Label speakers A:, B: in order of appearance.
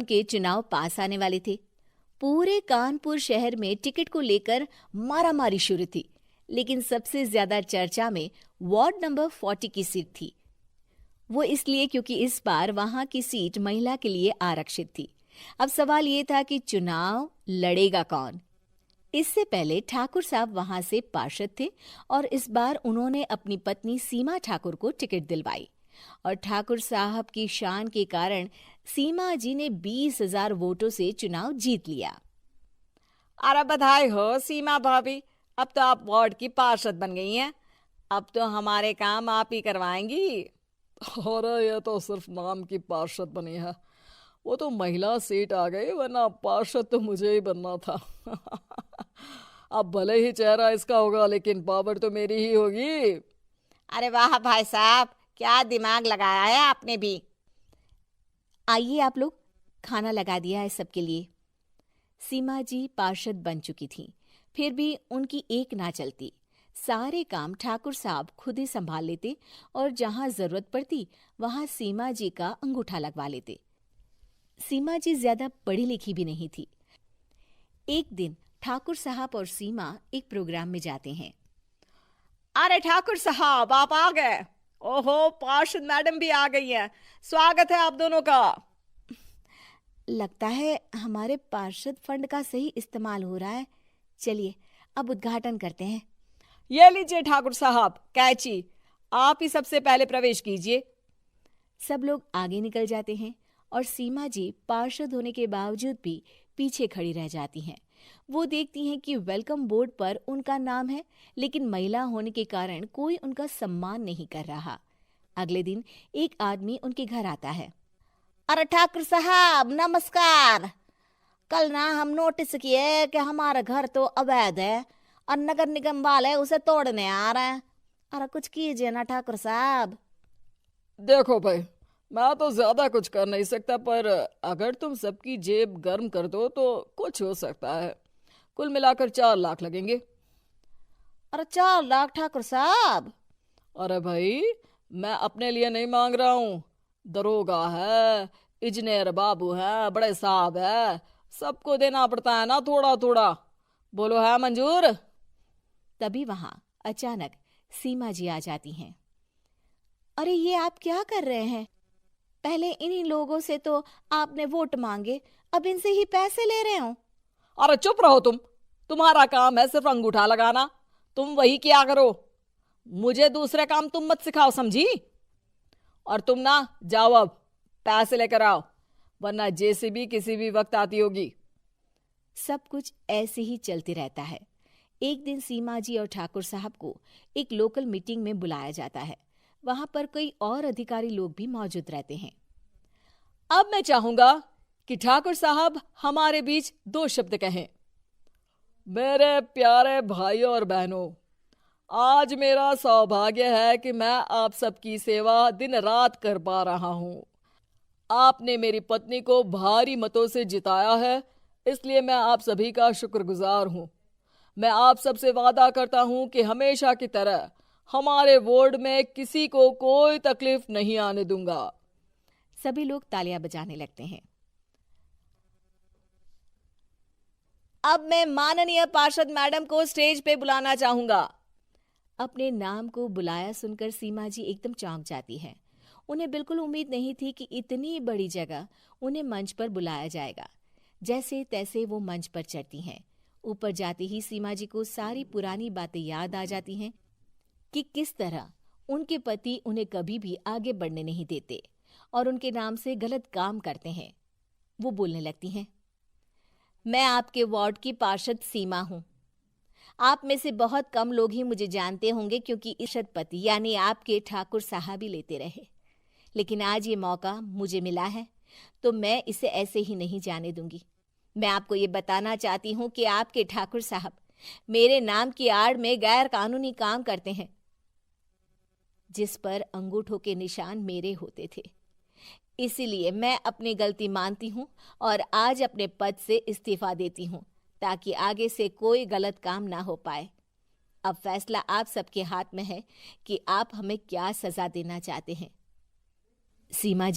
A: के चुनाव पास आने वाले थे। पूरे कानपुर शहर में टिकट को लेकर मारामारी शुरू थी, लेकिन सबसे ज्यादा चर्चा में वार्ड नंबर 40 की सीट थी। वो इसलिए क्योंकि इस बार वहां की सीट महिला के लिए आरक्षित थी। अब सवाल ये था कि चुनाव लड़ेगा कौन। इससे पहले ठाकुर साहब वहां से पार्षद थे और इस बार उन्होंने अपनी पत्नी सीमा ठाकुर को टिकट दिलवाई और ठाकुर साहब की शान के कारण सीमा जी ने 20,000 वोटों से चुनाव जीत लिया।
B: अरे बधाई हो सीमा भाभी, अब तो आप वार्ड की पार्षद बन गई हैं। अब तो हमारे काम आप ही करवाएंगी।
C: अरे ये तो सिर्फ नाम की पार्षद बनी है, वो तो महिला सीट आ गई, वरना पार्षद तो मुझे ही बनना था। अब भले ही चेहरा इसका होगा, लेकिन पावर तो मेरी ही होगी।
B: अरे वाह भाई साहब, क्या दिमाग लगाया है आपने भी।
A: आइए आप लोग, खाना लगा दिया है सबके लिए। सीमा जी पार्षद बन चुकी थीं, फिर भी उनकी एक ना चलती। सारे काम ठाकुर साहब खुद ही संभाल लेते और जहां जरूरत पड़ती वहां सीमा जी का अंगूठा लगवा लेते। सीमा जी ज्यादा पढ़ी लिखी भी नहीं थी। एक दिन ठाकुर साहब और सीमा एक प्रोग्राम में जाते हैं।
B: अरे ठाकुर साहब, आप आ गए। ओहो, पार्षद मैडम भी आ गई हैं। स्वागत है आप दोनों का।
A: लगता है हमारे पार्षद फंड का सही इस्तेमाल हो रहा है। चलिए अब उद्घाटन करते हैं।
B: ये लीजिए ठाकुर साहब कैची, आप ही सबसे पहले प्रवेश कीजिए।
A: सब लोग आगे निकल जाते हैं और सीमा जी पार्षद होने के बावजूद भी पीछे खड़ी रह जाती हैं। वो देखती हैं कि वेलकम बोर्ड पर उनका नाम है, लेकिन महिला होने के कारण कोई उनका सम्मान नहीं कर रहा। अगले दिन एक आदमी उनके घर आता है।
B: अरे ठाकुर साहब नमस्कार। कल ना हम नोटिस किए कि हमारा घर तो अवैध है और नगर निगम वाले उसे तोड़ने आ रहे हैं। अरे कुछ कीजिए ना ठाकुर साहब।
C: देखो भाई, मैं तो ज्यादा कुछ कर नहीं सकता, पर अगर तुम सबकी जेब गर्म कर दो तो कुछ हो सकता है। कुल मिलाकर 4 लाख लगेंगे।
B: अरे 4 लाख ठाकुर साहब?
C: अरे भाई, मैं अपने लिए नहीं मांग रहा हूँ। दरोगा है, इंजीनियर बाबू है, बड़े साहब है, सबको देना पड़ता है ना थोड़ा थोड़ा। बोलो है मंजूर?
A: तभी वहां अचानक सीमा जी आ जाती हैं। अरे ये आप क्या कर रहे हैं? पहले इन्हीं लोगों से तो आपने वोट मांगे, अब इनसे ही पैसे ले रहे हो।
B: अरे चुप रहो तुम। तुम्हारा काम है सिर्फ अंगूठा लगाना, तुम वही किया करो। मुझे दूसरे काम तुम मत सिखाओ, समझी? और तुम ना जाओ, अब पैसे लेकर आओ, वरना जेसीबी किसी भी वक्त आती होगी।
A: सब कुछ ऐसे ही चलते रहता है। एक दिन सीमा जी और ठाकुर साहब को एक लोकल मीटिंग में बुलाया जाता है। वहां पर कई और अधिकारी लोग भी मौजूद रहते हैं।
B: अब मैं चाहूंगा कि ठाकुर साहब हमारे बीच 2 शब्द कहें।
C: मेरे प्यारे भाइयों और बहनों, आज मेरा सौभाग्य है कि मैं आप सबकी सेवा दिन रात कर पा रहा हूं। आपने मेरी पत्नी को भारी मतों से जिताया है, इसलिए मैं आप सभी का शुक्रगुजार हूं। मैं आप सबसे वादा करता हूं कि हमेशा की तरह हमारे वार्ड में किसी को कोई तकलीफ नहीं आने दूंगा।
A: सभी लोग तालियां बजाने लगते हैं।
B: अब मैं माननीय पार्षद मैडम को स्टेज पे बुलाना चाहूंगा।
A: अपने नाम को बुलाया सुनकर सीमा जी एकदम चौंक जाती है। उन्हें बिल्कुल उम्मीद नहीं थी कि इतनी बड़ी जगह उन्हें मंच पर बुलाया जाएगा। जैसे तैसे वो मंच पर चढ़ती हैं। ऊपर जाते ही सीमा जी को सारी पुरानी बातें याद आ जाती हैं कि किस तरह उनके पति उन्हें कभी भी आगे बढ़ने नहीं देते और उनके नाम से गलत काम करते हैं। वो बोलने लगती हैं।
B: मैं आपके वार्ड की पार्षद सीमा हूं। आप में से बहुत कम लोग ही मुझे जानते होंगे, क्योंकि इर्षद पति यानी आपके ठाकुर साहब ही लेते रहे। लेकिन आज ये मौका मुझे मिला है, तो मैं इसे ऐसे ही नहीं जाने दूंगी। मैं आपको ये बताना चाहती हूँ कि आपके ठाकुर साहब मेरे नाम की आड़ में गैर कानूनी काम करते हैं, जिस पर अंगूठों के निशान मेरे होते थे। इसीलिए मैं अपनी गलती मानती हूँ और आज अपने पद से इस्तीफा देती हूँ, ताकि आगे से कोई गलत काम ना हो पाए। अब फैसला आप सबके हाथ में है कि आप हमें क्या सजा देना चाहते हैं।
A: सीमा